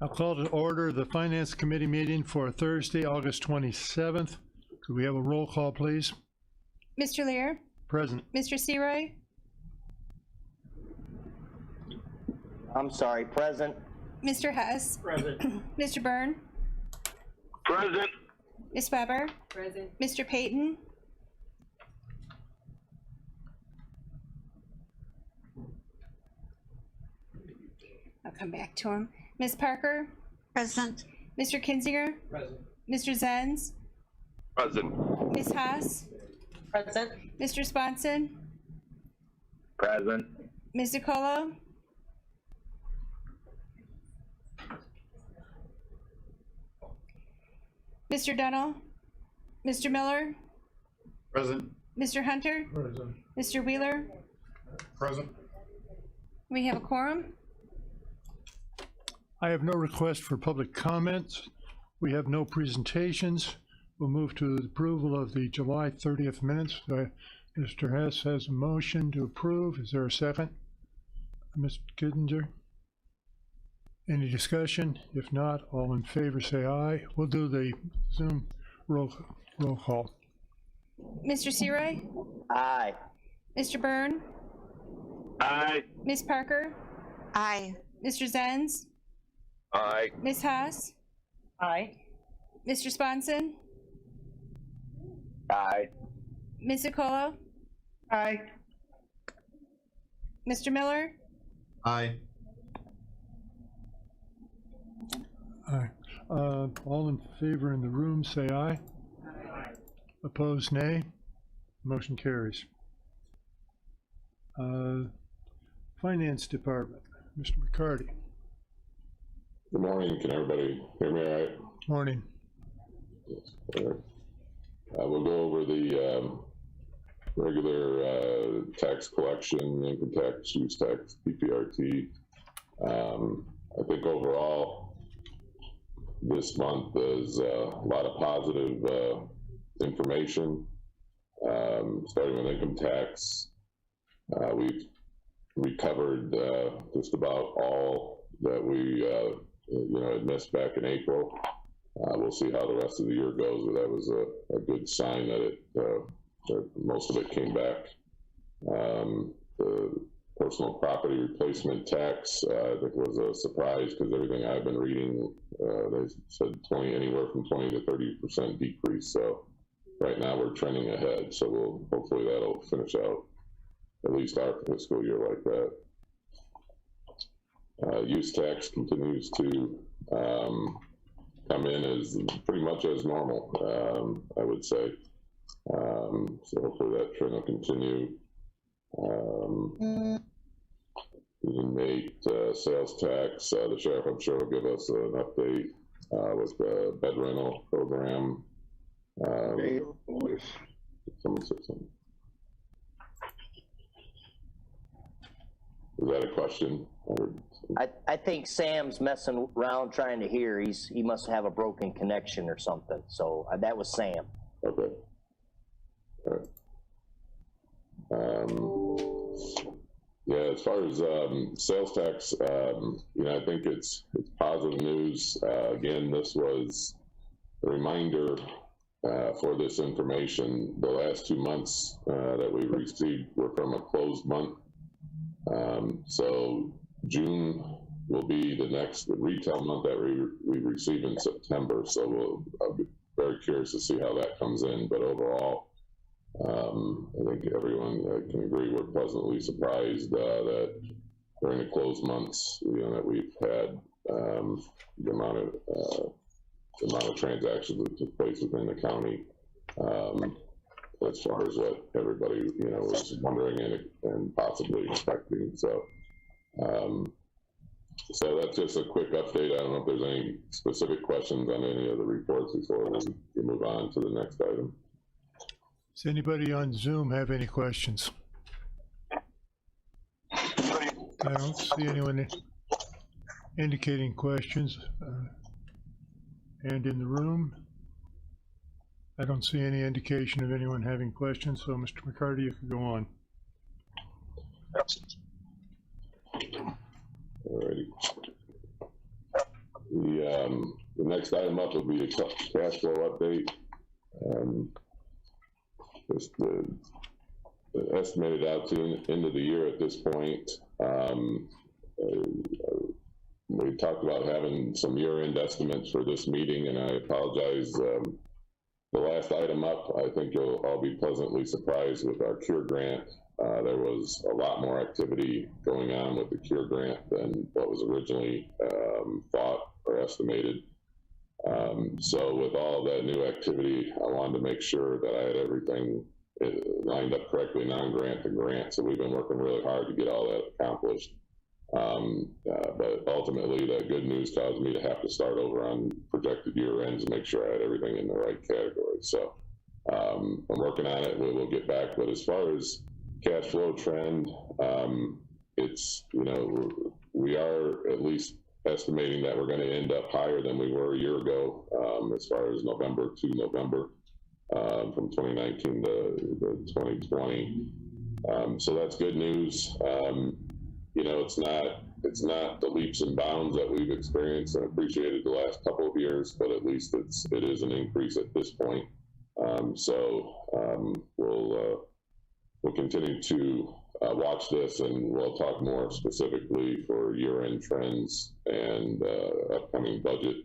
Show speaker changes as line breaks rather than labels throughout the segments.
I'll call to order the Finance Committee meeting for Thursday, August 27th. Could we have a roll call, please?
Mr. Lear,
Present.
Mr. Seroy,
I'm sorry, present.
Mr. Hess,
Present.
Mr. Byrne,
Present.
Ms. Weber,
Present.
Mr. Payton, I'll come back to him, Ms. Parker,
Present.
Mr. Kinzinger,
Present.
Mr. Zenz,
Present.
Ms. Haas,
Present.
Mr. Sponson,
Present.
Ms. DiColo, Mr. Dunnell, Mr. Miller,
Present.
Mr. Hunter,
Present.
Mr. Wheeler.
Present.
We have a quorum.
I have no request for public comments. We have no presentations. We'll move to the approval of the July 30th minutes. Mr. Hess has a motion to approve. Is there a second? Mr. Kinzinger? Any discussion? If not, all in favor say aye. We'll do the Zoom roll call.
Mr. Seroy,
Aye.
Mr. Byrne,
Aye.
Ms. Parker,
Aye.
Mr. Zenz,
Aye.
Ms. Haas,
Aye.
Mr. Sponson,
Aye.
Ms. DiColo,
Aye.
Mr. Miller,
Aye.
Aye. All in favor in the room say aye. Opposed, nay. Motion carries. Finance Department, Mr. McCarty.
Good morning. Can everybody hear me all right?
Morning.
We'll go over the regular tax collection, income tax, use tax, PPRT. I think overall, this month is a lot of positive information. Starting with income tax, we've recovered just about all that we had missed back in April. We'll see how the rest of the year goes, but that was a good sign that that most of it came back. The personal property replacement tax, I think, was a surprise because everything I've been reading, they said anywhere from 20 to 30% decrease. So right now we're trending ahead. So hopefully that'll finish out at least our fiscal year like that. Use tax continues to come in as pretty much as normal, I would say. So hopefully that trend will continue. Inmate sales tax, the sheriff, I'm sure, will give us an update with the bed rental program. Someone said something. Is that a question?
I think Sam's messing around trying to hear. He must have a broken connection or something. So that was Sam.
Okay. All right. Yeah, as far as sales tax, I think it's positive news. Again, this was a reminder for this information. The last 2 months that we received were from a closed month. So June will be the next retail month that we receive in September. So I'll be very curious to see how that comes in. But overall, I think everyone can agree we're pleasantly surprised that during the closed months, that we've had the amount of transactions that took place within the county. As far as what everybody was wondering and possibly expecting. So that's just a quick update. I don't know if there's any specific questions on any of the reports before we move on to the next item.
Does anybody on Zoom have any questions? I don't see anyone indicating questions. And in the room, I don't see any indication of anyone having questions. So Mr. McCarty, you can go on.
Alrighty. The next item up will be a cash flow update. Just the estimated out to the end of the year at this point. We talked about having some year-end estimates for this meeting, and I apologize. The last item up, I think you'll all be pleasantly surprised with our CURE grant. There was a lot more activity going on with the CURE grant than what was originally thought or estimated. So with all that new activity, I wanted to make sure that I had everything lined up correctly, non-grant to grant. So we've been working really hard to get all that accomplished. But ultimately, the good news caused me to have to start over on projected year ends and make sure I had everything in the right category. So I'm working on it. We'll get back. But as far as cash flow trend, it's, you know, we are at least estimating that we're going to end up higher than we were a year ago, as far as November to November, from 2019 to 2020. So that's good news. You know, it's not the leaps and bounds that we've experienced and appreciated the last couple of years, but at least it is an increase at this point. We'll continue to watch this, and we'll talk more specifically for year-end trends and upcoming budget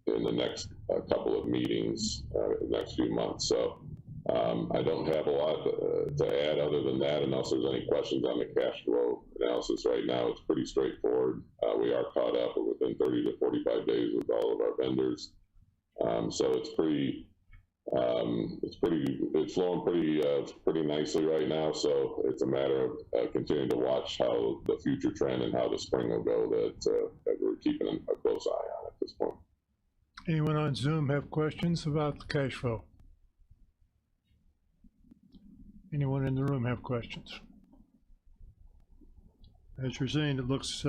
in the next couple of meetings, the next few months. So I don't have a lot to add other than that, unless there's any questions on the cash flow analysis. Right now, it's pretty straightforward. We are caught up within 30 to 45 days with all of our vendors. So it's flowing pretty nicely right now. So it's a matter of continuing to watch how the future trend and how the spring will go that we're keeping a close eye on at this point.
Anyone on Zoom have questions about the cash flow? Anyone in the room have questions? As you're saying, it looks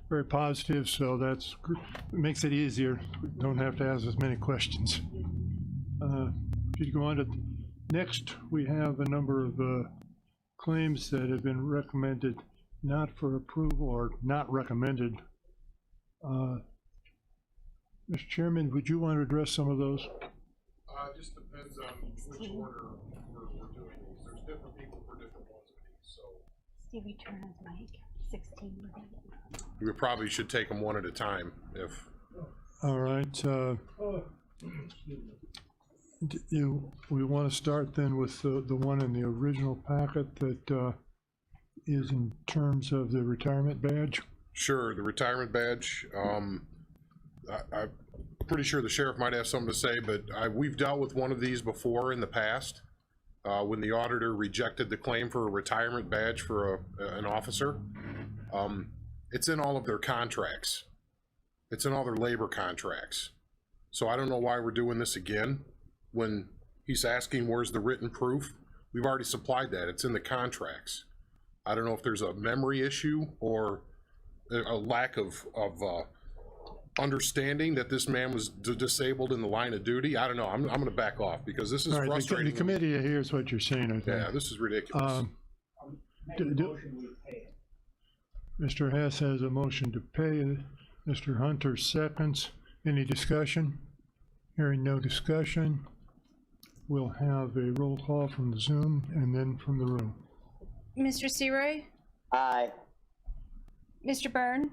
very positive, so it makes it easier. We don't have to ask as many questions. If you go on to next, we have a number of claims that have been recommended not for approval or not recommended. Mr. Chairman, would you want to address some of those?
Just depends on which order we're doing these. There's different people for different ones of these, so.
Stevie, turn on the mic. 16.
We probably should take them one at a time if.
All right. We want to start then with the one in the original packet that is in terms of the retirement badge.
Sure, the retirement badge. I'm pretty sure the sheriff might have something to say, but we've dealt with one of these before in the past when the auditor rejected the claim for a retirement badge for an officer. It's in all of their contracts. It's in all their labor contracts. So I don't know why we're doing this again when he's asking where's the written proof. We've already supplied that. It's in the contracts. I don't know if there's a memory issue or a lack of understanding that this man was disabled in the line of duty. I don't know. I'm going to back off because this is
All right,
frustrating.
the committee hears what you're saying, I think.
Yeah, this is ridiculous.
Mr. Hess has a motion to pay. Mr. Hunter seconds. Any discussion? Hearing no discussion, we'll have a roll call from the Zoom and then from the room.
Mr. Seroy?
Aye.
Mr. Byrne?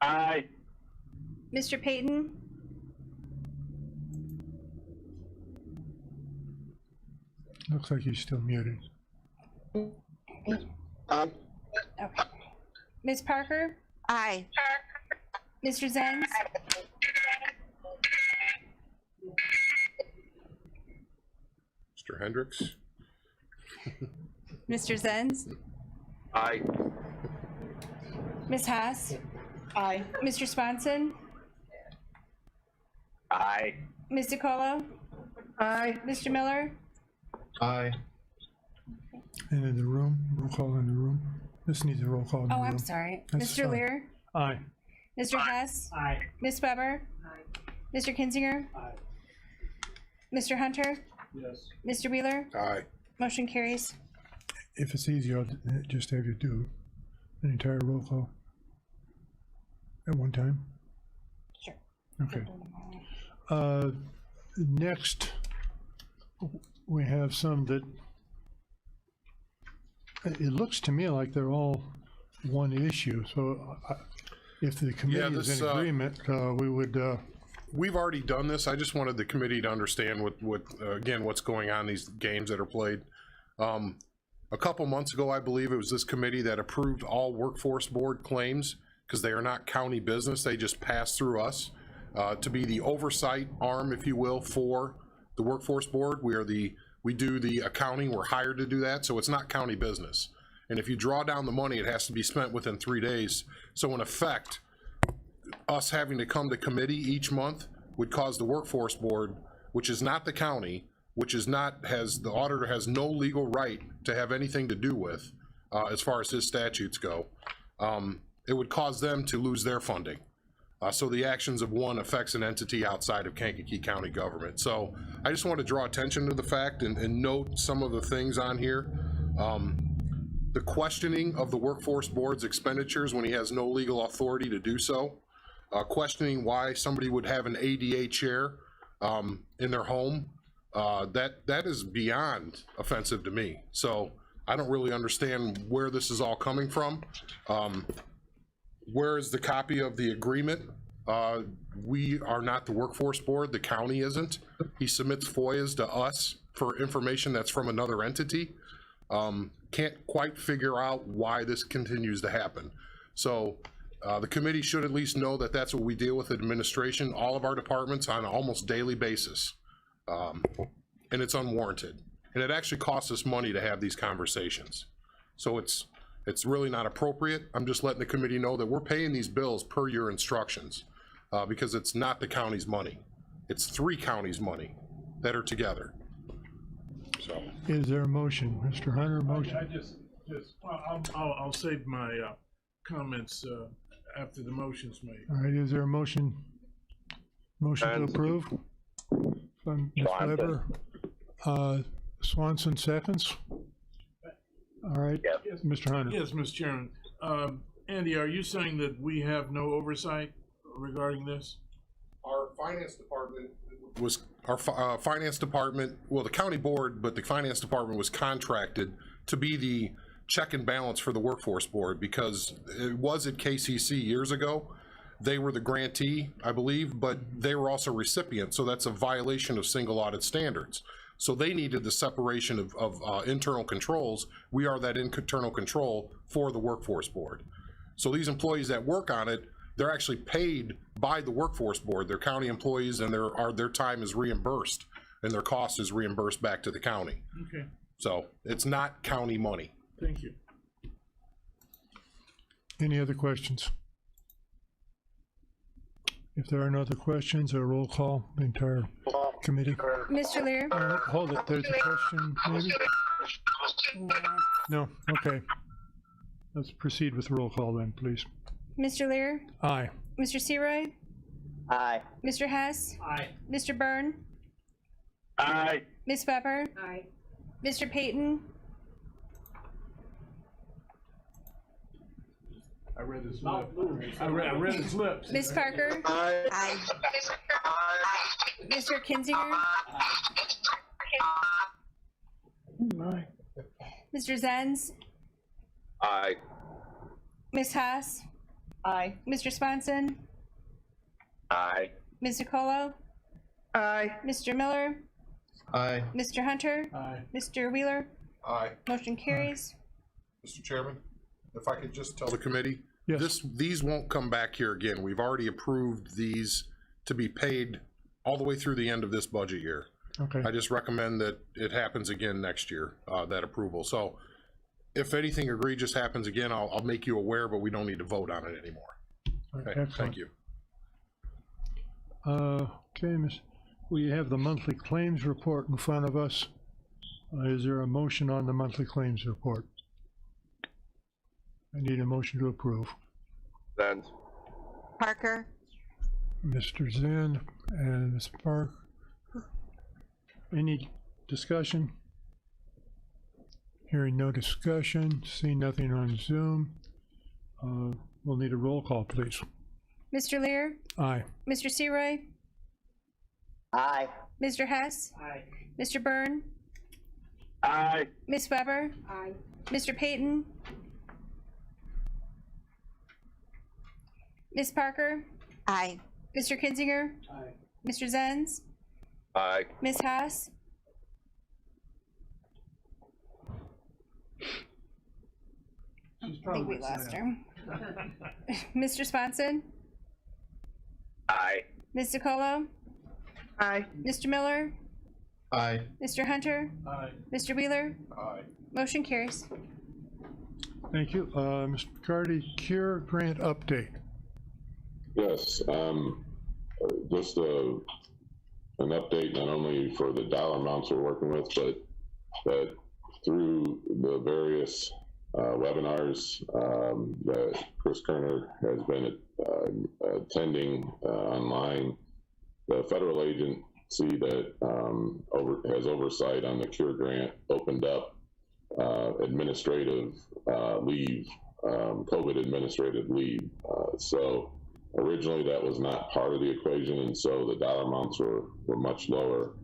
Aye.
Mr. Payton?
Looks like he's still muted.
Okay. Ms. Parker?
Aye.
Mr. Zenz?
Mr. Hendricks?
Mr. Zenz?
Aye.
Ms. Haas?
Aye.
Mr. Swanson?
Aye.
Ms. DeColo?
Aye.
Mr. Miller?
Aye.
And in the room, roll call in the room. This needs a roll call in the
Oh,
room.
I'm sorry.
That's
Mr.
fine.
Lear?
Aye.
Mr. Hess?
Aye.
Ms. Weber? Mr. Kinzinger? Mr. Hunter?
Yes.
Mr. Wheeler?
Aye.
Motion carries.
If it's easy, I'll just have you do an entire roll call. at one time?
Sure.
Okay. Next, we have some that, it looks to me like they're all one issue, so if the committee is
this,
in agreement, we would,
We've already done this. I just wanted the committee to understand again, what's going on in these games that are played. A couple months ago, I believe it was this committee that approved all workforce board claims because they are not county business. They just pass through us to be the oversight arm, if you will, for the workforce board. We do the accounting. We're hired to do that, so it's not county business. And if you draw down the money, it has to be spent within 3 days. So in effect, us having to come to committee each month would cause the workforce board, which is not the county, the auditor has no legal right to have anything to do with, as far as his statutes go. It would cause them to lose their funding. So the actions of one affects an entity outside of Kankakee County government. So I just want to draw attention to the fact and note some of the things on here. The questioning of the workforce board's expenditures when he has no legal authority to do so. Questioning why somebody would have an ADA chair in their home, that is beyond offensive to me. So I don't really understand where this is all coming from. Where is the copy of the agreement? We are not the workforce board, the county isn't. He submits FOIAs to us for information that's from another entity. Can't quite figure out why this continues to happen. So the committee should at least know that that's what we deal with administration, all of our departments on an almost daily basis. And it's unwarranted. And it actually costs us money to have these conversations. So it's really not appropriate. I'm just letting the committee know that we're paying these bills per your instructions because it's not the county's money. It's 3 counties' money that are together. So.
is there a motion? Mr. Hunter, motion?
I'll save my comments after the motion's made.
All right, is there a motion? Motion to approve? From Ms. Weber. Swanson seconds? All right, Mr. Hunter.
Yes, Mr. Chairman. Andy, are you saying that we have no oversight regarding this?
Our finance department well, the county board, but the finance department was contracted to be the check and balance for the workforce board because it was at KCC years ago. They were the grantee, I believe, but they were also recipients, so that's a violation of single audit standards. So they needed the separation of internal controls. We are that internal control for the workforce board. So these employees that work on it, they're actually paid by the workforce board. They're county employees, and their time is reimbursed, and their cost is reimbursed back to the county.
Okay,
So it's not county money.
thank you.
Any other questions? If there are no other questions, a roll call, the entire committee.
Mr. Lear?
Hold it, there's a question, maybe? No, okay. Let's proceed with the roll call then, please.
Mr. Lear?
Aye.
Mr. Seroy?
Aye.
Mr. Hess?
Aye.
Mr. Byrne?
Aye.
Ms. Weber?
Aye.
Mr. Payton?
I read his lips. I read his lips.
Ms. Parker?
Aye.
Mr. Kinzinger? Mr. Zenz?
Aye.
Ms. Haas?
Aye.
Mr. Swanson?
Aye.
Ms. Nicolo?
Aye.
Mr. Miller?
Aye.
Mr. Hunter?
Aye.
Mr. Wheeler?
Aye.
Motion carries.
Mr. Chairman, if I could just tell the committee,
Yes.
these won't come back here again. We've already approved these to be paid all the way through the end of this budget year.
Okay,
I just recommend that it happens again next year, that approval. So if anything egregious happens again, I'll make you aware, but we don't need to vote on it anymore. Okay,
excellent.
thank you.
Okay, we have the monthly claims report in front of us. Is there a motion on the monthly claims report? I need a motion to approve.
Zenz.
Parker?
Mr. Zen and Ms. Park. Any discussion? Hearing no discussion, seeing nothing on Zoom. We'll need a roll call, please.
Mr. Lear,
Aye.
Mr. Searoy,
Aye.
Mr. Hess, Mr. Byrne,
Aye.
Ms. Weber, Mr. Payton, Ms. Parker,
Aye.
Mr. Kinzinger, Mr. Zenz,
Aye.
Ms. Haas, I think we lost her. Mr. Swanson,
Aye.
Ms. DiColo,
Aye.
Mr. Miller,
Aye.
Mr. Hunter,
Aye.
Mr. Wheeler,
Aye.
motion carries.
Thank you. Mr. McCarty, Cure Grant update.
Yes, just an update not only for the dollar amounts we're working with, but that through the various webinars that Chris Kerner has been attending online, the federal agency that has oversight on the Cure Grant opened up administrative leave, COVID administrative leave. So originally that was not part of the equation, and so the dollar amounts were much lower.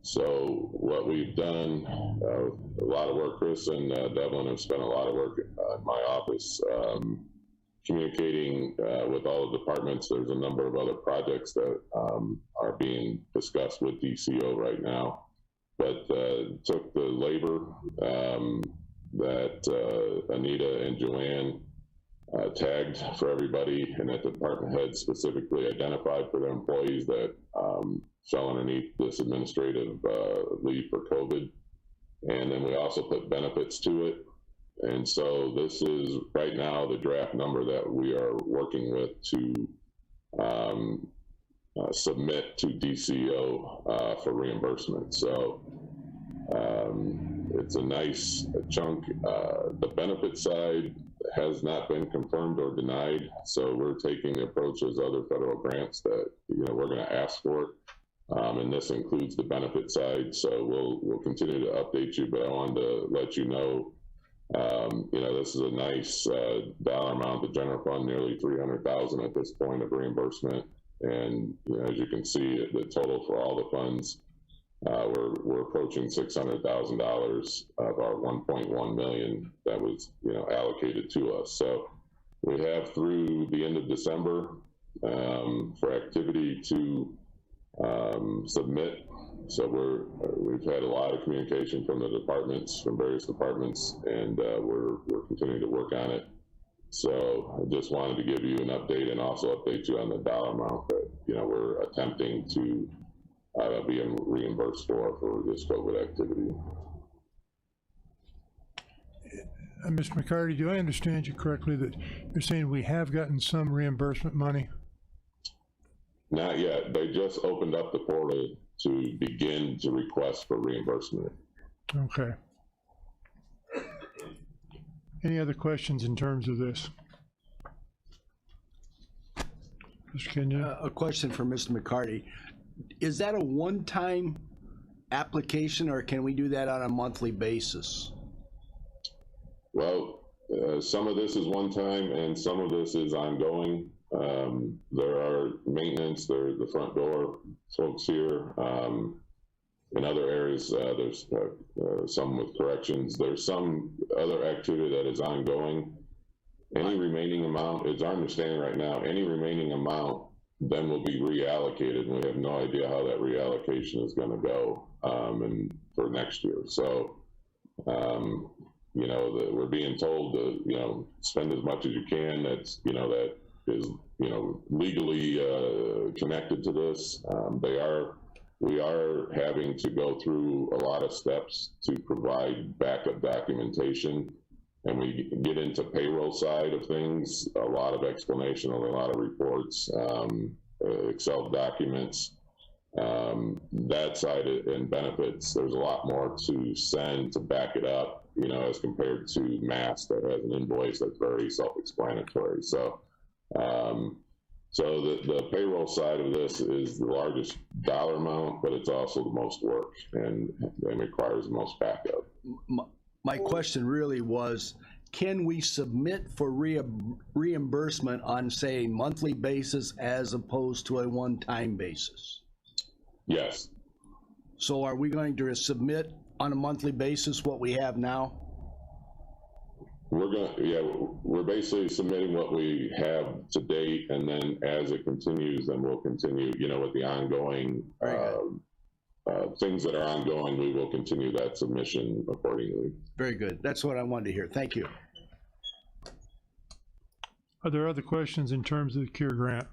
So what we've done, a lot of work, Chris and Devlin have spent a lot of work in my office communicating with all the departments. There's a number of other projects that are being discussed with DCO right now, but took the labor that Anita and Joanne tagged for everybody, and that the department head specifically identified for their employees that fell underneath this administrative leave for COVID. And then we also put benefits to it. And so this is right now the draft number that we are working with to submit to DCO for reimbursement. So it's a nice chunk. The benefit side has not been confirmed or denied, so we're taking the approach as other federal grants that we're going to ask for it, and this includes the benefit side. So we'll continue to update you, but I wanted to let you know, this is a nice dollar amount. The general fund nearly $300,000 at this point of reimbursement, and as you can see, the total for all the funds. We're approaching $600,000 of our 1.1 million that was allocated to us. So we have through the end of December for activity to submit. So we've had a lot of communication from the departments, from various departments, and we're continuing to work on it. So I just wanted to give you an update and also update you on the dollar amount that we're attempting to being reimbursed for this COVID activity.
Mr. McCarty, do I understand you correctly that you're saying we have gotten some reimbursement money?
Not yet. They just opened up the portal to begin to request for reimbursement.
Okay. Any other questions in terms of this? Mr. Kenyon?
A question for Mr. McCarty. Is that a one-time application, or can we do that on a monthly basis?
Well, some of this is one time and some of this is ongoing. There are maintenance, there's the front door folks here. In other areas, there's some with corrections. There's some other activity that is ongoing. Any remaining amount, it's our understanding right now, any remaining amount then will be reallocated, and we have no idea how that reallocation is going to go and for next year. So, we're being told to, spend as much as you can. That's, that is, legally connected to this. We are having to go through a lot of steps to provide backup documentation. And we get into payroll side of things, a lot of explanation on a lot of reports, Excel documents, that side and benefits. There's a lot more to send to back it up, as compared to Mass that has an invoice that's very self-explanatory. So, the payroll side of this is the largest dollar amount, but it's also the most work and requires the most backup.
My question really was, can we submit for reimbursement on, say, a monthly basis as opposed to a one-time basis?
Yes,
So are we going to submit on a monthly basis what we have now?
we're basically submitting what we have to date, and then as it continues, then we'll continue, you know, with the ongoing, things that are ongoing, we will continue that submission accordingly.
Very good. That's what I wanted to hear. Thank you.
Are there other questions in terms of the CURE grant?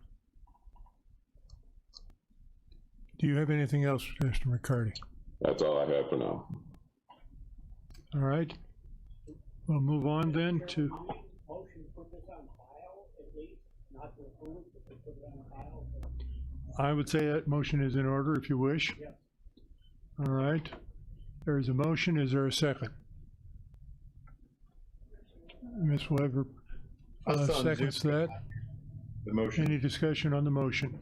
Do you have anything else, Mr. McCarty?
That's all I have for now.
All right. We'll move on then to. I would say that motion is in order if you wish. All right. There is a motion. Is there a second? Ms. Weber seconds that.
The motion.
Any discussion on the motion?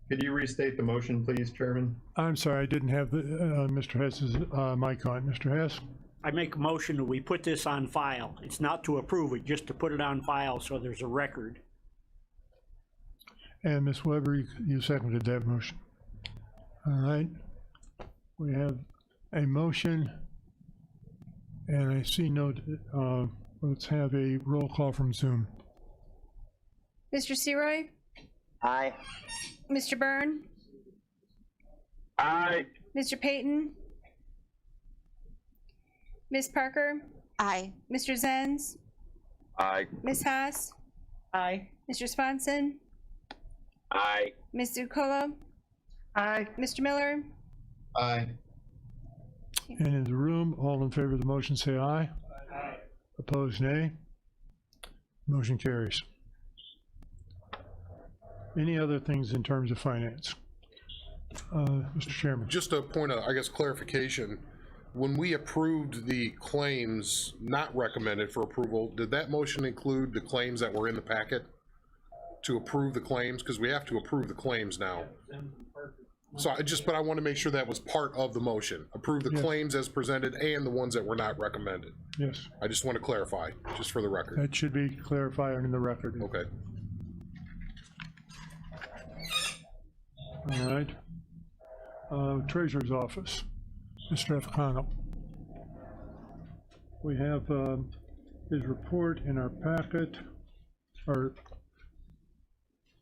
Could you restate the motion, please, Chairman?
I'm sorry, I didn't have the, Mr. Hess's mic on. Mr. Hess?
I make a motion that we put this on file. It's not to approve it, just to put it on file so there's a record.
And Ms. Weber, you seconded that motion. All right. We have a motion, and I see no, let's have a roll call from Zoom.
Mr. Seroy?
Aye.
Mr. Byrne?
Aye.
Mr. Payton? Ms. Parker?
Aye.
Mr. Zenz?
Aye.
Ms. Haas?
Aye.
Mr. Swanson?
Aye.
Ms. Zucolo?
Aye.
Mr. Miller?
Aye.
And in the room, all in favor of the motion say aye. Aye. Opposed, nay. Motion carries. Any other things in terms of finance? Mr. Chairman.
Just a point of, I guess, clarification. When we approved the claims not recommended for approval, did that motion include the claims that were in the packet? To approve the claims, because we have to approve the claims now. So but I want to make sure that was part of the motion. Approve the
Yes.
claims as presented and the ones that were not recommended.
Yes,
I just want to clarify, just for the record.
that should be clarified in the record.
Okay.
All right. Treasurer's Office, Mr. Afcano. We have his report in our packet, or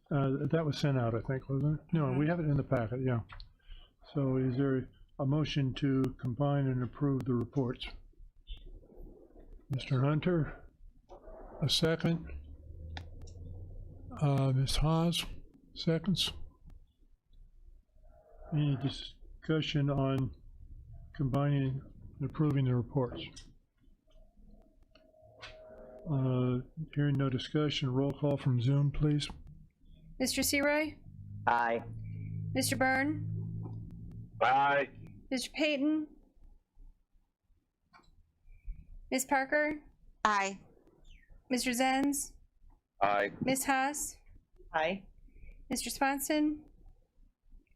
that was sent out, I think, wasn't it? No, we have it in the packet, yeah. So is there a motion to combine and approve the reports? Mr. Hunter, a second. Ms. Haas, seconds. Any discussion on combining and approving the reports? Hearing no discussion, roll call from Zoom, please.
Mr. Seroy?
Aye.
Mr. Byrne?
Aye.
Mr. Payton? Ms. Parker?
Aye.
Mr. Zenz?
Aye.
Ms. Haas?
Aye.
Mr. Swanson?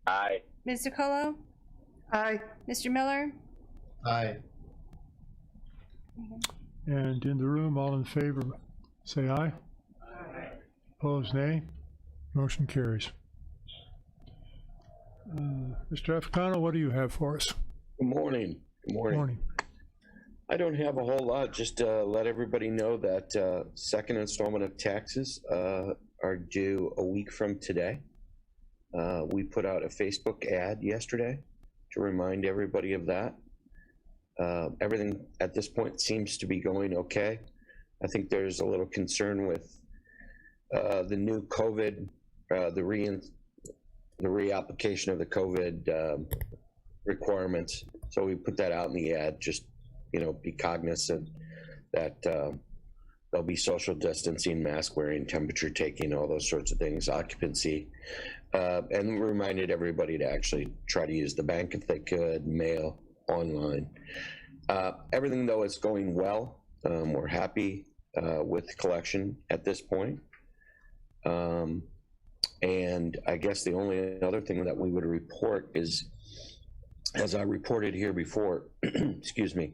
Aye.
Ms. Zucolo?
Aye.
Mr. Miller?
Aye.
And in the room, all in favor, say aye. Aye. Opposed, nay. Motion carries. Mr. Afcano, what do you have for us?
Good morning. Good morning.
Morning.
I don't have a whole lot, just let everybody know that second installment of taxes are due a week from today. We put out a Facebook ad yesterday to remind everybody of that. Everything at this point seems to be going okay. I think there's a little concern with the new COVID, the reapplication of the COVID requirements. So we put that out in the ad, just, you know, be cognizant that there'll be social distancing, mask wearing, temperature taking, all those sorts of things, occupancy. And we reminded everybody to actually try to use the bank if they could, mail, online. Everything though is going well. We're happy with the collection at this point. And I guess the only other thing that we would report is as I reported here before, excuse me,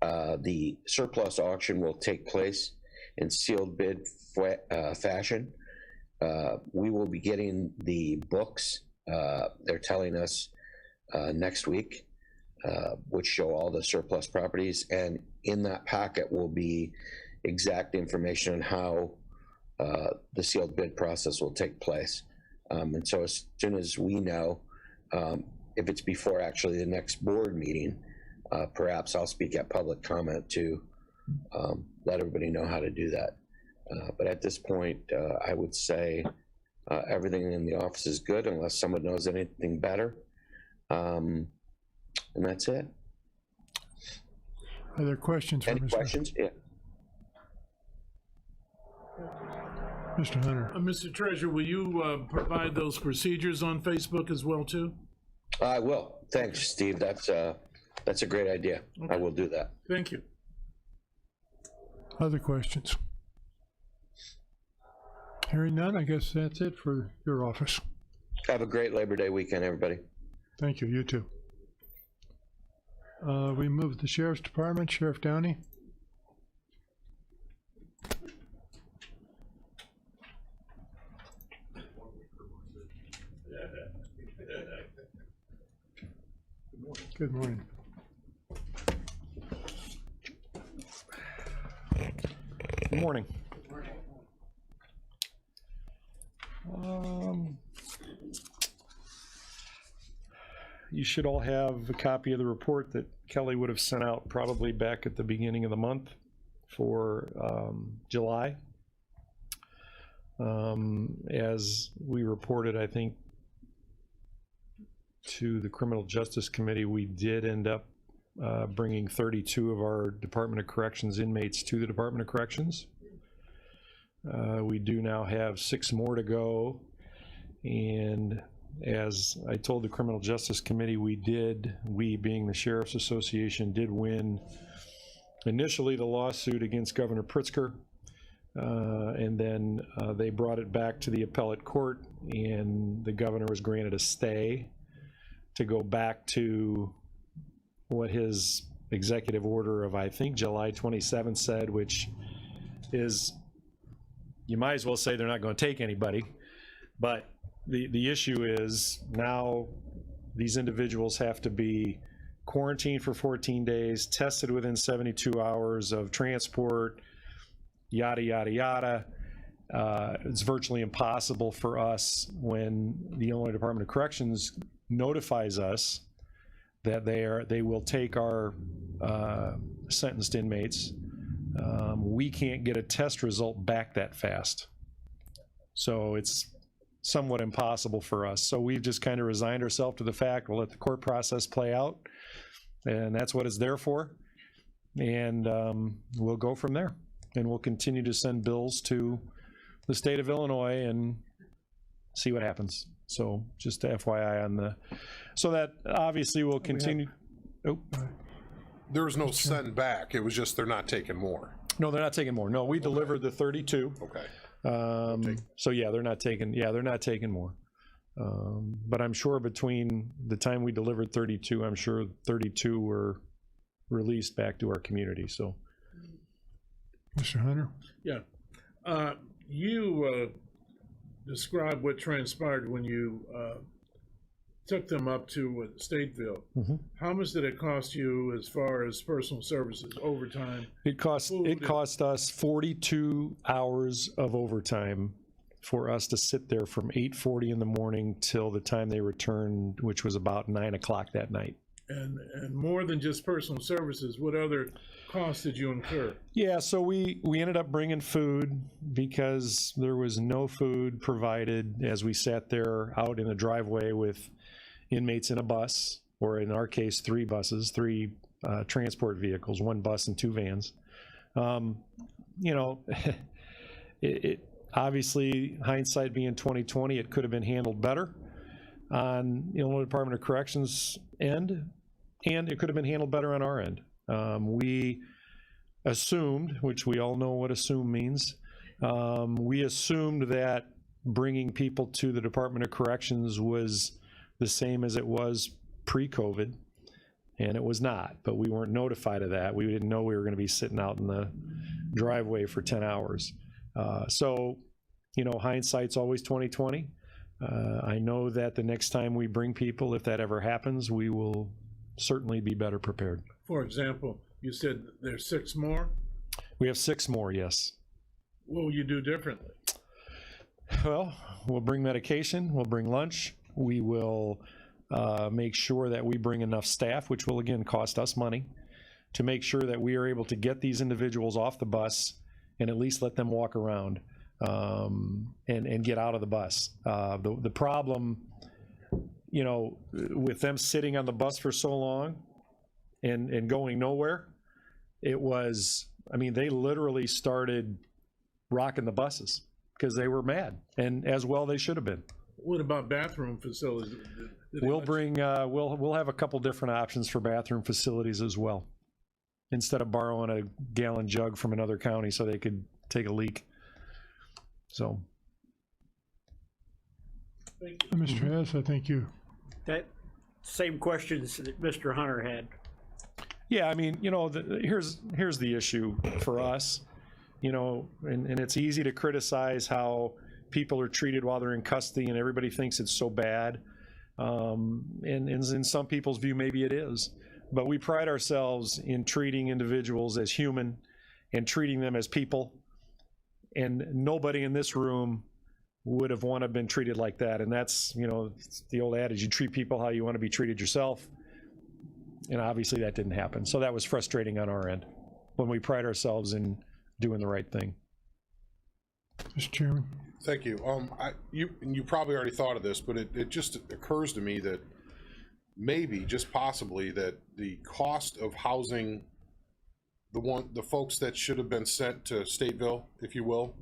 the surplus auction will take place in sealed bid fashion. We will be getting the books, they're telling us next week, which show all the surplus properties, and in that packet will be exact information on how the sealed bid process will take place. And so as soon as we know, if it's before actually the next board meeting, perhaps I'll speak at public comment to let everybody know how to do that. But at this point, I would say everything in the office is good unless someone knows anything better. And that's it.
Are there questions for
Any
Mr.
questions? Yeah.
Mr. Hunter?
Mr. Treasurer, will you provide those procedures on Facebook as well, too?
I will. Thanks, Steve. That's a great idea.
Okay.
I will do that.
Thank you.
Other questions? Hearing none, I guess that's it for your office.
Have a great Labor Day weekend, everybody.
Thank you, you too. We move to the Sheriff's Department. Sheriff Downey? Good morning.
Good morning. You should all have a copy of the report that Kelly would have sent out probably back at the beginning of the month for July. As we reported, I think, to the Criminal Justice Committee, we did end up bringing 32 of our Department of Corrections inmates to the Department of Corrections. We do now have 6 more to go, and as I told the Criminal Justice Committee, we being the Sheriff's Association, did win initially the lawsuit against Governor Pritzker, and then they brought it back to the appellate court, and the governor was granted a stay to go back to what his executive order of, I think, July 27th said, which is, you might as well say they're not going to take anybody. But the issue is now these individuals have to be quarantined for 14 days, tested within 72 hours of transport, yada, yada, yada. It's virtually impossible for us when the Illinois Department of Corrections notifies us that they will take our sentenced inmates. We can't get a test result back that fast. So it's somewhat impossible for us. So we've just kind of resigned ourselves to the fact we'll let the court process play out, and that's what it's there for. And we'll go from there. And we'll continue to send bills to the state of Illinois and see what happens. So just FYI on the, so that obviously will continue. Oh,
There was no send back. It was just they're not taking more.
no, they're not taking more. No, we delivered the 32.
Okay.
So yeah, they're not taking more. But I'm sure between the time we delivered 32, I'm sure 32 were released back to our community. So,
Mr. Hunter?
Yeah. You describe what transpired when you took them up to Stateville.
Mhm.
How much did it cost you as far as personal services, overtime?
It cost us 42 hours of overtime for us to sit there from 8:40 in the morning till the time they returned, which was about 9 o'clock that night.
And more than just personal services, what other costs did you incur?
Yeah, so we ended up bringing food because there was no food provided as we sat there out in the driveway with inmates in a bus, or in our case, 3 buses, 3 transport vehicles, 1 bus and 2 vans. You know, it obviously, hindsight being 2020, it could have been handled better on the Illinois Department of Corrections end, and it could have been handled better on our end. We assumed, which we all know what assume means, we assumed that bringing people to the Department of Corrections was the same as it was pre-COVID, and it was not, but we weren't notified of that. We didn't know we were going to be sitting out in the driveway for 10 hours. So, you know, hindsight's always 20/20. I know that the next time we bring people, if that ever happens, we will certainly be better prepared.
For example, you said there's 6 more.
We have 6 more, yes.
What will you do differently?
Well, we'll bring medication, we'll bring lunch, we will make sure that we bring enough staff, which will again cost us money, to make sure that we are able to get these individuals off the bus and at least let them walk around and get out of the bus. The problem, you know, with them sitting on the bus for so long and going nowhere, it was, I mean, they literally started rocking the buses because they were mad, and as well they should have been.
What about bathroom facilities?
We'll bring, we'll have a couple different options for bathroom facilities as well, instead of borrowing a gallon jug from another county so they could take a leak. So.
Mr. Hess, I think you.
That same questions that Mr. Hunter had.
Yeah, I mean, you know, here's the issue for us, you know, and it's easy to criticize how people are treated while they're in custody and everybody thinks it's so bad. And in some people's view, maybe it is. But we pride ourselves in treating individuals as human and treating them as people. And nobody in this room would have wanted to been treated like that. And that's, you know, the old adage, you treat people how you want to be treated yourself. And obviously that didn't happen. So that was frustrating on our end when we pride ourselves in doing the right thing.
Mr. Chairman.
Thank you. You probably already thought of this, but it just occurs to me that maybe, just possibly, that the cost of housing the folks that should have been sent to Stateville, if you will,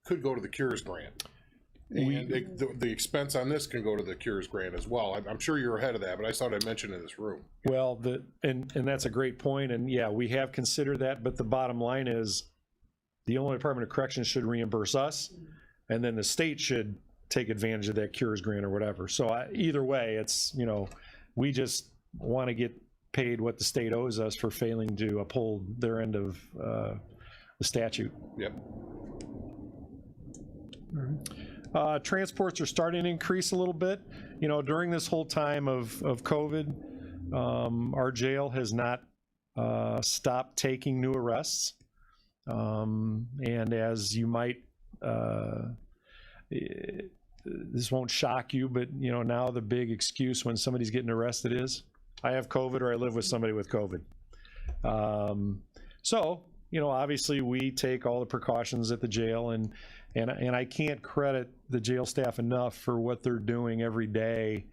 could go to the Cures Grant. And the expense on this can go to the Cures Grant as well. I'm sure you're ahead of that, but I thought I'd mention in this room.
Well, and that's a great point, and yeah, we have considered that, but the bottom line is the Illinois Department of Corrections should reimburse us, and then the state should take advantage of that Cures Grant or whatever. So either way, it's, you know, we just want to get paid what the state owes us for failing to uphold their end of the statute.
Yep.
Transports are starting to increase a little bit. You know, during this whole time of COVID, our jail has not stopped taking new arrests. And as you might, this won't shock you, but you know, now the big excuse when somebody's getting arrested is, I have COVID or I live with somebody with COVID. So, you know, obviously we take all the precautions at the jail, and I can't credit the jail staff enough for what they're doing every day,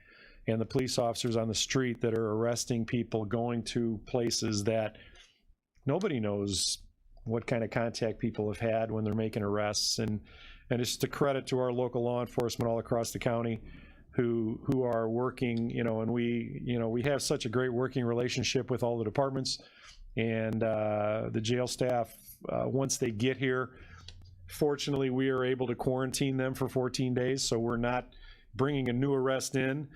and the police officers on the street that are arresting people, going to places that nobody knows what kind of contact people have had when they're making arrests. And it's just a credit to our local law enforcement all across the county who are working, you know, and we have such a great working relationship with all the departments, and the jail staff, once they get here, fortunately we are able to quarantine them for 14 days, so we're not bringing a new arrest in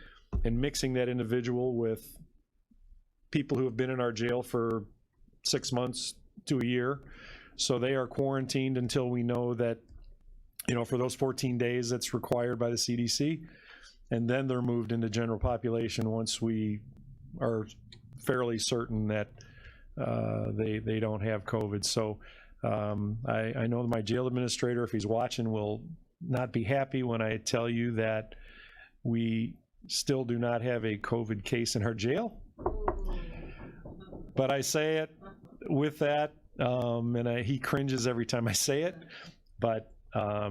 and mixing that individual with people who have been in our jail for 6 months to a year. So they are quarantined until we know that, you know, for those 14 days that's required by the CDC, and then they're moved into general population once we are fairly certain that they don't have COVID. So I know my jail administrator, if he's watching, will not be happy when I tell you that we still do not have a COVID case in our jail. But I say it with that, and he cringes every time I say it, but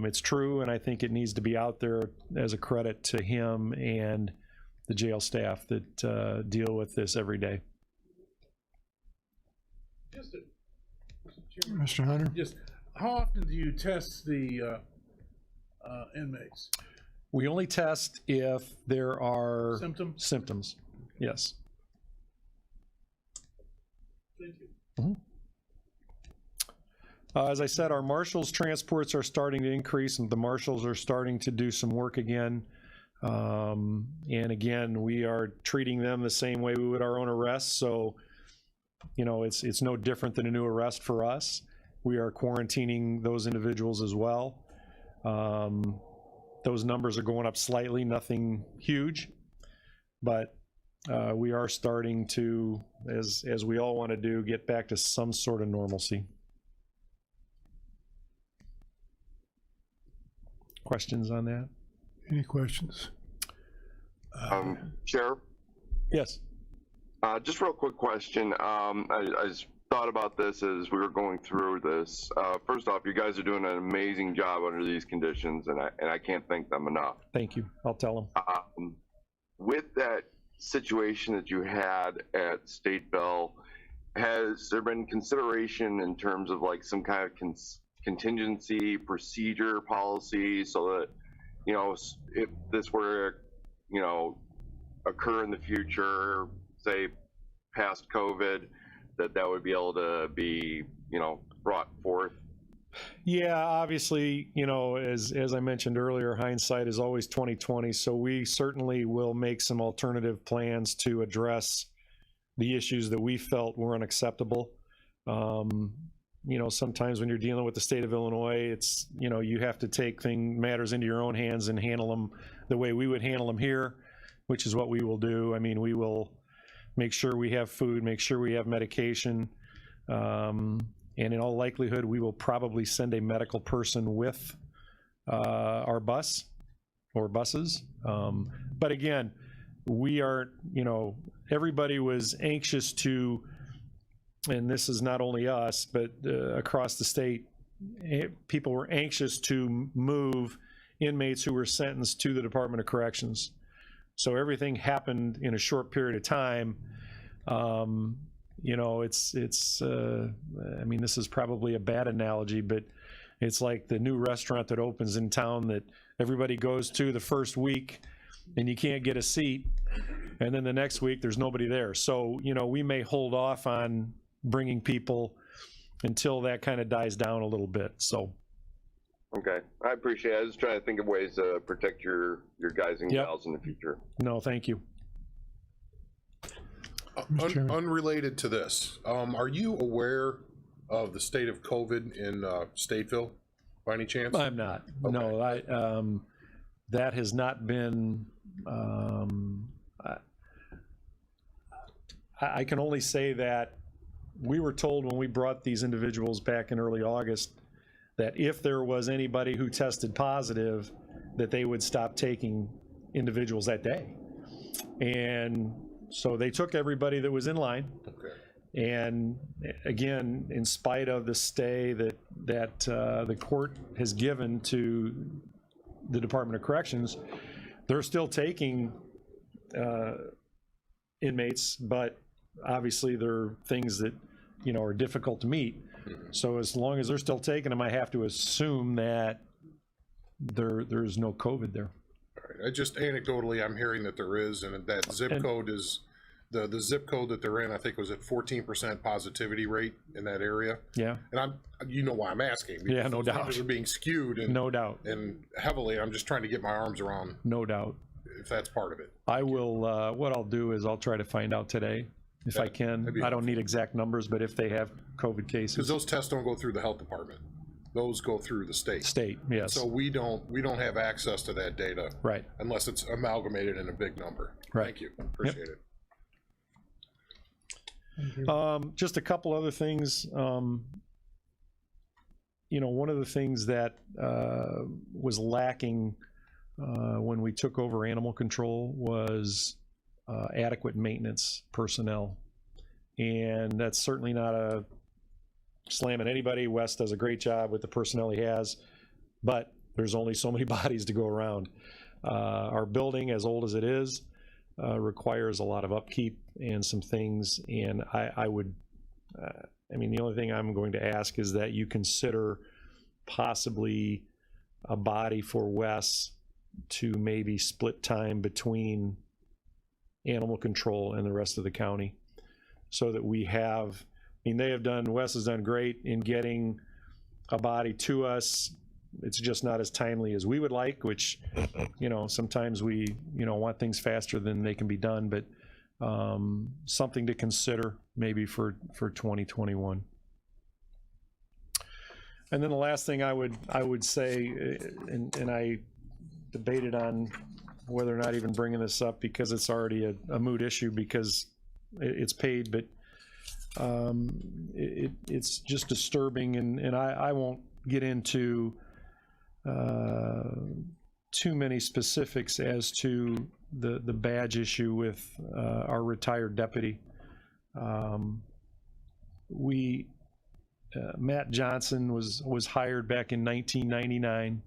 it's true, and I think it needs to be out there as a credit to him and the jail staff that deal with this every day.
Mr. Hunter?
Just how often do you test the inmates?
We only test if there are
symptoms.
Yes.
Thank you.
Mm-hmm. As I said, our marshals transports are starting to increase, and the marshals are starting to do some work again. And again, we are treating them the same way we would our own arrests. So, you know, it's no different than a new arrest for us. We are quarantining those individuals as well. Those numbers are going up slightly, nothing huge, but we are starting to, as we all want to do, get back to some sort of normalcy. Questions on that?
Any questions?
Sheriff,
Yes.
just real quick question. I just thought about this as we were going through this. First off, you guys are doing an amazing job under these conditions, and I can't thank them enough.
Thank you. I'll tell them.
With that situation that you had at Stateville, has there been consideration in terms of like some kind of contingency procedure policy so that, you know, if this were, you know, occur in the future, say past COVID, that would be able to be, you know, brought forth?
Yeah, obviously, you know, as I mentioned earlier, hindsight is always 20/20. So we certainly will make some alternative plans to address the issues that we felt were unacceptable. You know, sometimes when you're dealing with the state of Illinois, it's, you know, you have to take matters into your own hands and handle them the way we would handle them here, which is what we will do. I mean, we will make sure we have food, make sure we have medication, and in all likelihood, we will probably send a medical person with our bus or buses. But again, we are, you know, everybody was anxious to, and this is not only us, but across the state, people were anxious to move inmates who were sentenced to the Department of Corrections. So everything happened in a short period of time. You know, I mean, this is probably a bad analogy, but it's like the new restaurant that opens in town that everybody goes to the first week and you can't get a seat. And then the next week there's nobody there. So, you know, we may hold off on bringing people until that kind of dies down a little bit. So.
Okay, I appreciate it. I was just trying to think of ways to protect your guys and gals in the future.
No, thank you.
Unrelated to this, are you aware of the state of COVID in Stateville by any chance?
I'm not.
Okay.
No, that has not been, I can only say that we were told when we brought these individuals back in early August that if there was anybody who tested positive, that they would stop taking individuals that day. And so they took everybody that was in line.
Okay.
And again, in spite of the stay that the court has given to the Department of Corrections, they're still taking inmates, but obviously there are things that, you know, are difficult to meet. So as long as they're still taking them, I have to assume that there's no COVID there.
All right. I just anecdotally, I'm hearing that there is, and that zip code is the zip code that they're in. I think was at 14% positivity rate in that area.
Yeah.
And you know why I'm asking?
Yeah, no doubt.
Numbers are being skewed. And,
no doubt.
And heavily. I'm just trying to get my arms around.
No doubt.
If that's part of it.
I will. What I'll do is I'll try to find out today. If I can. I don't need exact numbers, but if they have COVID cases.
Because those tests don't go through the health department. Those go through the state.
State, yes.
So we don't have access to that data.
Right.
Unless it's amalgamated in a big number.
Right.
Thank you. Appreciate
it. Just a couple other things. You know, one of the things that was lacking when we took over animal control was adequate maintenance personnel. And that's certainly not a slam at anybody. Wes does a great job with the personnel he has, but there's only so many bodies to go around. Our building, as old as it is, requires a lot of upkeep and some things, and I mean, the only thing I'm going to ask is that you consider possibly a body for Wes to maybe split time between animal control and the rest of the county, so that we have, I mean, Wes has done great in getting a body to us it's just not as timely as we would like, which, you know, sometimes we, you know, want things faster than they can be done, but something to consider maybe for 2021. And then the last thing I would say, and I debated on whether or not even bringing this up because it's already a moot issue because it's paid, but it's just disturbing, and I won't get into too many specifics as to the badge issue with our retired deputy. Matt Johnson was hired back in 1999,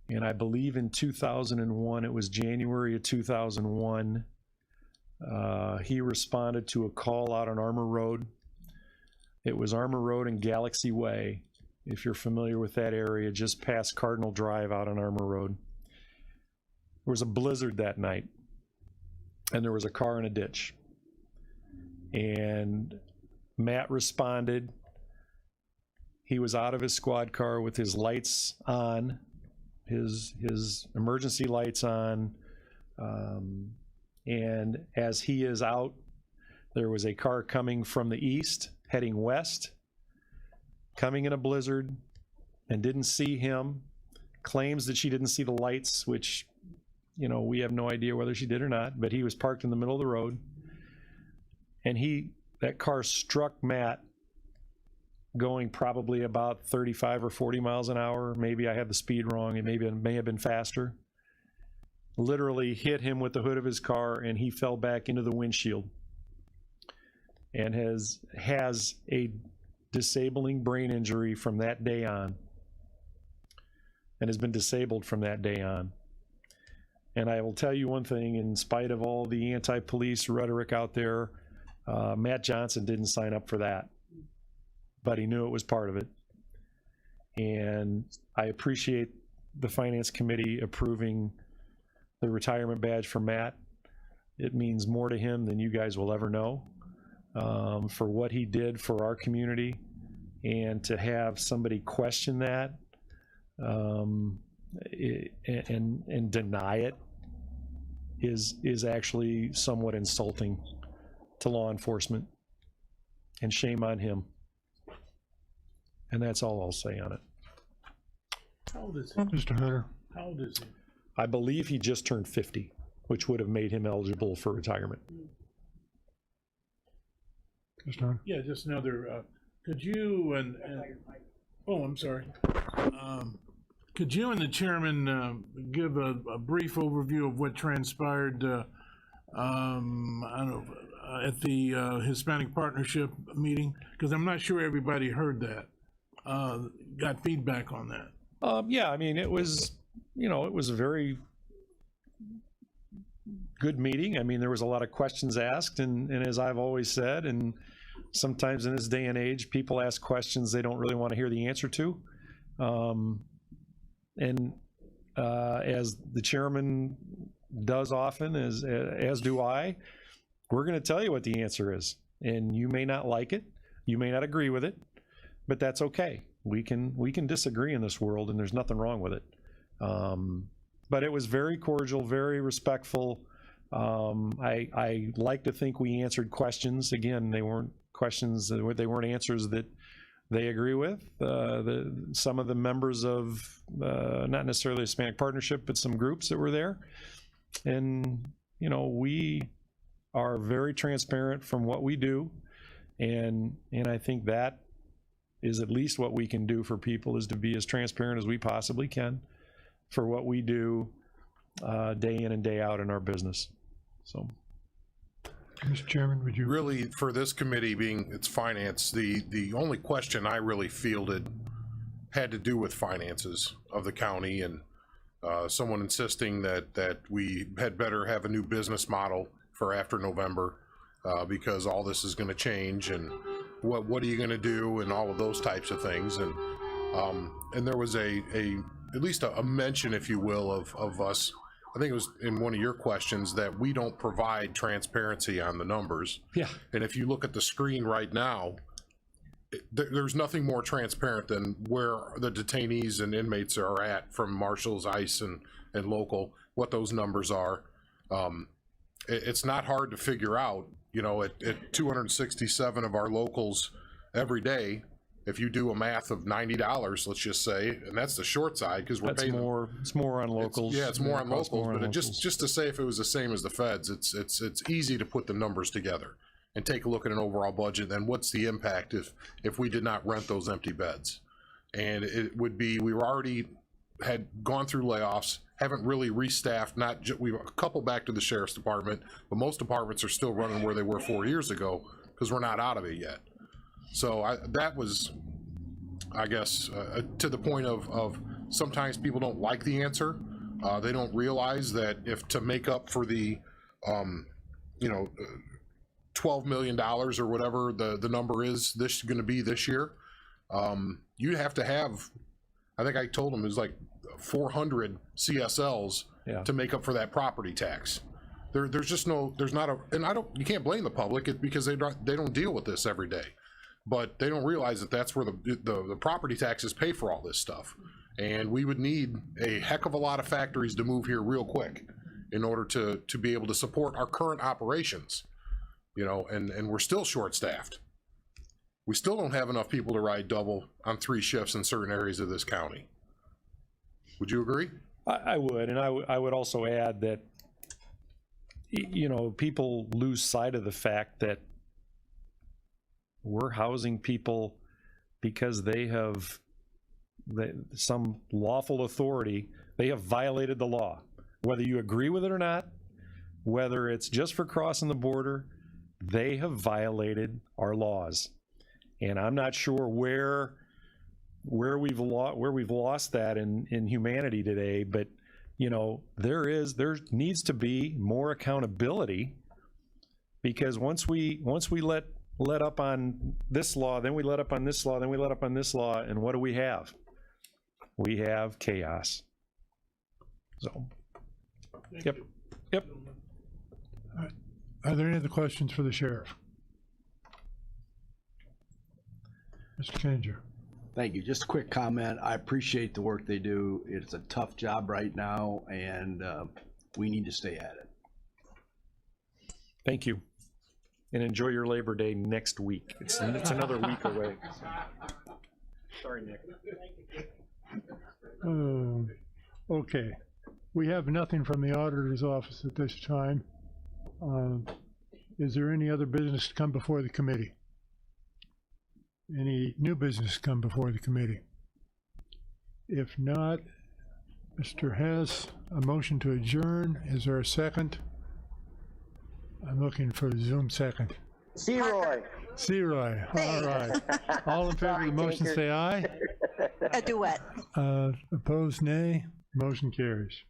and I believe in 2001, it was January of 2001, he responded to a call out on Armour Road. It was Armour Road and Galaxy Way, if you're familiar with that area, just past Cardinal Drive out on Armour Road. There was a blizzard that night, and there was a car in a ditch. And Matt responded. He was out of his squad car with his lights on, his emergency lights on, and as he is out, there was a car coming from the east, heading west, coming in a blizzard, and didn't see him. Claims that she didn't see the lights, which, you know, we have no idea whether she did or not, but he was parked in the middle of the road, and that car struck Matt going probably about 35 or 40 miles an hour. Maybe I have the speed wrong. It may have been faster. Literally hit him with the hood of his car, and he fell back into the windshield and has a disabling brain injury from that day on, and has been disabled from that day on. And I will tell you one thing, in spite of all the anti-police rhetoric out there, Matt Johnson didn't sign up for that, but he knew it was part of it. And I appreciate the Finance Committee approving the retirement badge for Matt. It means more to him than you guys will ever know, for what he did for our community, and to have somebody question that and deny it is actually somewhat insulting to law enforcement, and shame on him. And that's all I'll say on it.
How old is he?
Mr. Hunter.
How old is he?
I believe he just turned 50, which would have made him eligible for retirement.
Mr. Hunter.
Yeah, just another, could you oh, I'm sorry. Could you and the chairman give a brief overview of what transpired I don't know, at the Hispanic Partnership meeting? Because I'm not sure everybody heard that, got feedback on that.
Yeah, I mean, it was, you know, it was a very good meeting. I mean, there was a lot of questions asked, and as I've always said, and sometimes in this day and age, people ask questions they don't really want to hear the answer to. As the chairman does often, as do I, we're going to tell you what the answer is, and you may not like it, you may not agree with it, but that's okay. We can disagree in this world, and there's nothing wrong with it. But it was very cordial, very respectful. I like to think we answered questions. Again, they weren't questions, they weren't answers that they agree with. Some of the members of, not necessarily Hispanic Partnership, but some groups that were there. And, you know, we are very transparent from what we do. And I think that is at least what we can do for people, is to be as transparent as we possibly can for what we do day in and day out in our business. So,
Mr. Chairman, would you?
Really, for this committee being its finance, the only question I really fielded had to do with finances of the county, and someone insisting that we had better have a new business model for after November, because all this is going to change, and what are you going to do, and all of those types of things. And there was at least a mention, if you will, of us. I think it was in one of your questions that we don't provide transparency on the numbers.
Yeah.
And if you look at the screen right now, there's nothing more transparent than where the detainees and inmates are at from marshals, ICE, and local, what those numbers are. It's not hard to figure out, you know, at 267 of our locals every day, if you do a math of $90, let's just say, and that's the short side, because we're paying
more, it's more on locals.
It's more on
costs
locals,
more on
but
locals.
just to say if it was the same as the feds, it's easy to put the numbers together and take a look at an overall budget, and what's the impact if we did not rent those empty beds. And it would be, we were already had gone through layoffs, haven't really restaffed, we a couple back to the sheriff's department, but most departments are still running where they were 4 years ago because we're not out of it yet. So that was, I guess, to the point of sometimes people don't like the answer. They don't realize that if to make up for the, you know, $12 million or whatever the number is this going to be this year, you have to have, I think I told them it was like 400 CSLs to make up for that property tax. There's just no, there's not a, and you can't blame the public because they don't deal with this every day, but they don't realize that that's where the property taxes pay for all this stuff. And we would need a heck of a lot of factories to move here real quick in order to be able to support our current operations, you know, and we're still short-staffed. We still don't have enough people to ride double on 3 shifts in certain areas of this county. Would you agree?
I would, and I would also add that, you know, people lose sight of the fact that we're housing people because they have some lawful authority. They have violated the law, whether you agree with it or not, whether it's just for crossing the border. They have violated our laws, and I'm not sure where we've lost that in humanity today. But you know, there needs to be more accountability, because once we let up on this law, then we let up on this law, then we let up on this law, and what do we have? We have chaos. So, yep.
Are there any other questions for the sheriff? Mr. Kininger.
Thank you. Just a quick comment. I appreciate the work they do. It's a tough job right now, and we need to stay at it.
Thank you. And enjoy your Labor Day next week. It's another week away. Sorry, Nick.
Okay. We have nothing from the auditor's office at this time. Is there any other business to come before the committee? Any new business to come before the committee? If not, Mr. Hess, a motion to adjourn. Is there a second? I'm looking for a Zoom second.
Seroy.
Seroy, all right. All in favor of the motion say aye.
A duet.
Opposed, nay. Motion carries.